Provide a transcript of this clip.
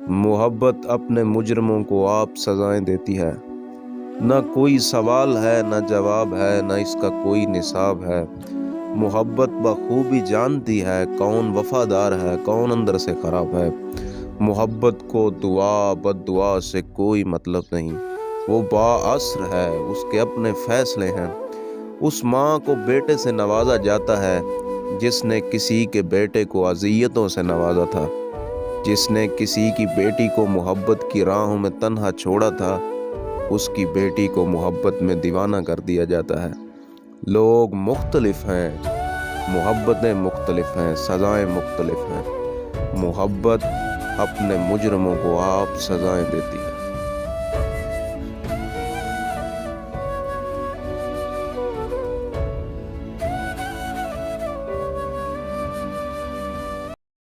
محبت اپنے مجرموں کو آپ سزائیں دیتی ہے۔ نہ کوئی سوال ہے نہ جواب ہے، نہ اس کا کوئی نصاب ہے۔ محبت بخوبی جانتی ہے کون وفادار ہے کون اندر سے خراب ہے۔ محبت کو دعا بد دعا سے کوئی مطلب نہیں، وہ بااثر ہے، اس کے اپنے فیصلے ہیں۔ اس ماں کو بیٹے سے نوازا جاتا ہے جس نے کسی کے بیٹے کو اذیتوں سے نوازا تھا، جس نے کسی کی بیٹی کو محبت کی راہوں میں تنہا چھوڑا تھا، اس کی بیٹی کو محبت میں دیوانہ کر دیا جاتا ہے۔ لوگ مختلف ہیں، محبتیں مختلف ہیں، سزائیں مختلف ہیں۔ محبت اپنے مجرموں کو آپ سزائیں دیتی ہے۔